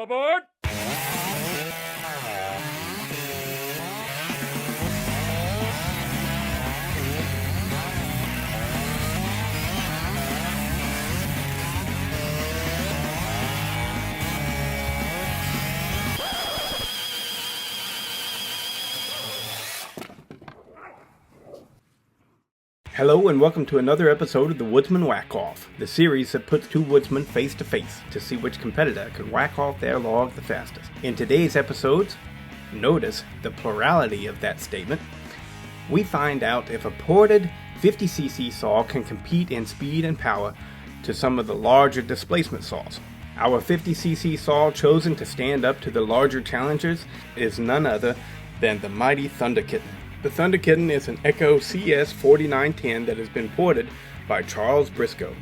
All aboard! Hello and welcome to another episode of the Woodsman Wack-Off, the series that puts two woodsmen face to face to see which competitor can whack off their log the fastest. In today's episodes, notice the plurality of that statement, we find out if a ported 50cc saw can compete in speed and power to some of the larger displacement saws. Our 50cc saw chosen to stand up to the larger challengers is none other than the mighty ThunderKitten. The ThunderKitten is an Echo CS4910 that has been ported by Charles Briscoe.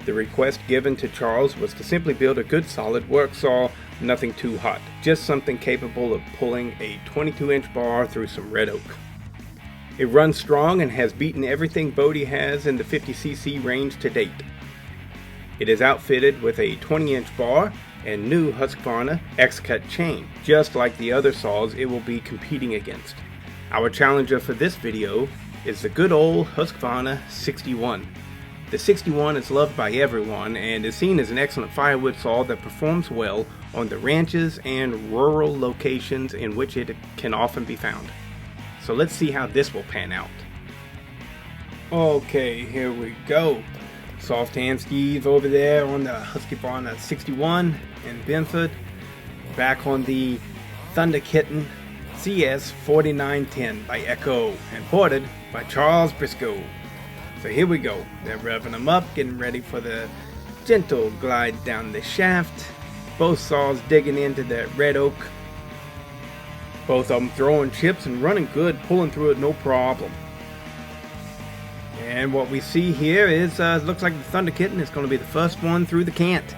The request given to Charles was to simply build a good solid work saw, nothing too hot, just something capable of pulling a 22-inch bar through some red oak. It runs strong and has beaten everything Bodie has in the 50cc range to date. It is outfitted with a 20-inch bar and new Husqvarna X-Cut chain, just like the other saws it will be competing against. Our challenger for this video is the good old Husqvarna 61. The 61 is loved by everyone and is seen as an excellent firewood saw that performs well on the ranches and rural locations in which it can often be found. So let's see how this will pan out. Okay, here we go. Soft hand Steve over there on the Husqvarna 61 in Benford. Back on the ThunderKitten CS4910 by Echo and ported by Charles Briscoe. So here we go. They're revving them up, getting ready for the gentle glide down the shaft. Both saws digging into that red oak. Both of them throwing chips and running good, pulling through it no problem. And what we see here is, looks like the ThunderKitten is going to be the first one through the cant.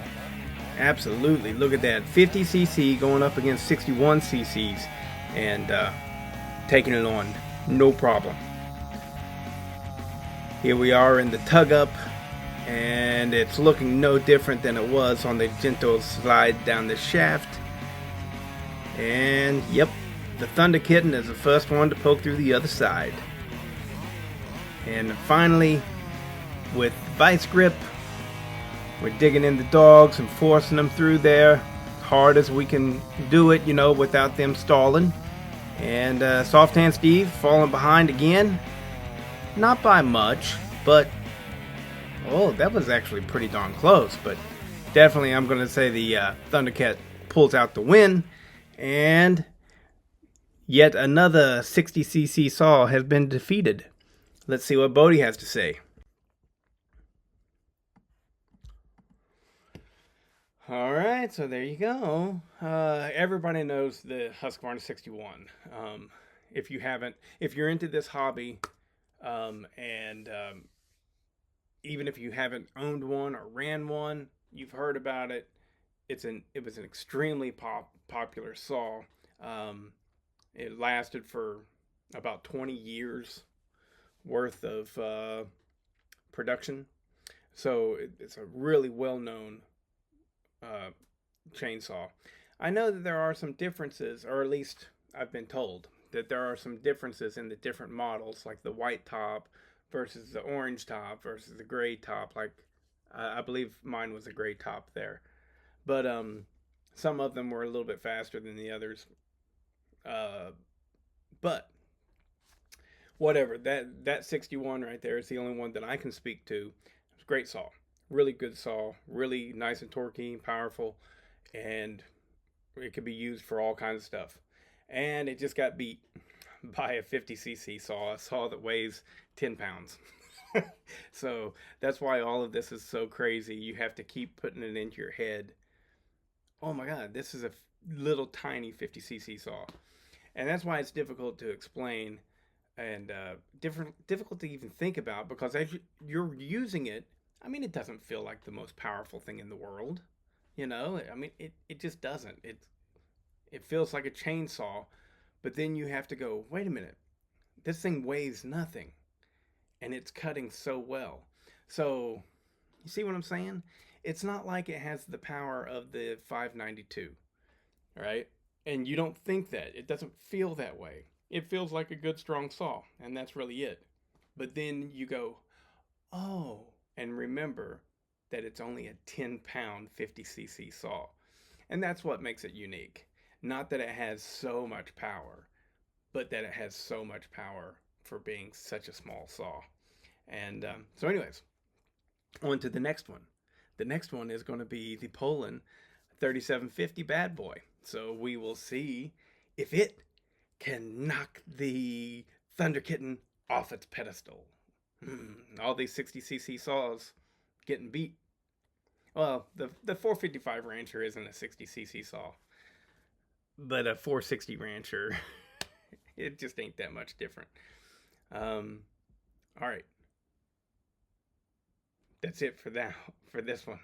Absolutely, look at that. 50cc going up against 61 cc's. And taking it on, no problem. Here we are in the tug up, and it's looking no different than it was on the gentle slide down the shaft. And yep, the ThunderKitten is the first one to poke through the other side. And finally, with vice grip, we're digging in the dogs and forcing them through there hard as we can do it, without them stalling. And soft hand Steve falling behind again, not by much, but oh, that was actually pretty darn close. But definitely I'm going to say the ThunderKitten pulls out the win, and yet another 60cc saw has been defeated. Let's see what Bodie has to say. Alright, so there you go. Everybody knows the Husqvarna 61. If you're into this hobby, even if you haven't owned one or ran one, you've heard about it. It was an extremely popular saw. It lasted for about 20 years worth of production. So it's a really well-known chainsaw. I know that there are some differences, or at least I've been told that there are some differences in the different models, like the white top versus the orange top versus the gray top. Like I believe mine was a gray top there, but some of them were a little bit faster than the others. But whatever, that 61 right there is the only one that I can speak to. It's a great saw. Really good saw, really nice and torquey, powerful, and it could be used for all kinds of stuff. And it just got beat by a 50cc saw, a saw that weighs 10 pounds. So that's why all of this is so crazy. You have to keep putting it into your head. Oh my God, this is a little tiny 50cc saw. And that's why it's difficult to explain and difficult to even think about, because as you're using it, it doesn't feel like the most powerful thing in the world, it just doesn't. It feels like a chainsaw, but then you have to go, wait a minute, this thing weighs nothing, and it's cutting so well. So, you see what I'm saying? It's not like it has the power of the 592. right? And you don't think that. It doesn't feel that way. It feels like a good strong saw, and that's really it. But then you go, oh, and remember that it's only a 10-pound 50cc saw. And that's what makes it unique. Not that it has so much power, but that it has so much power for being such a small saw. And so, anyways, on to the next one. The next one is going to be the Poland 3750 bad boy. So we will see if it can knock the ThunderKitten off its pedestal. All these 60cc saws getting beat. Well, the 455 Rancher isn't a 60cc saw, but a 460 Rancher, it just ain't that much different. All right. That's it for this one.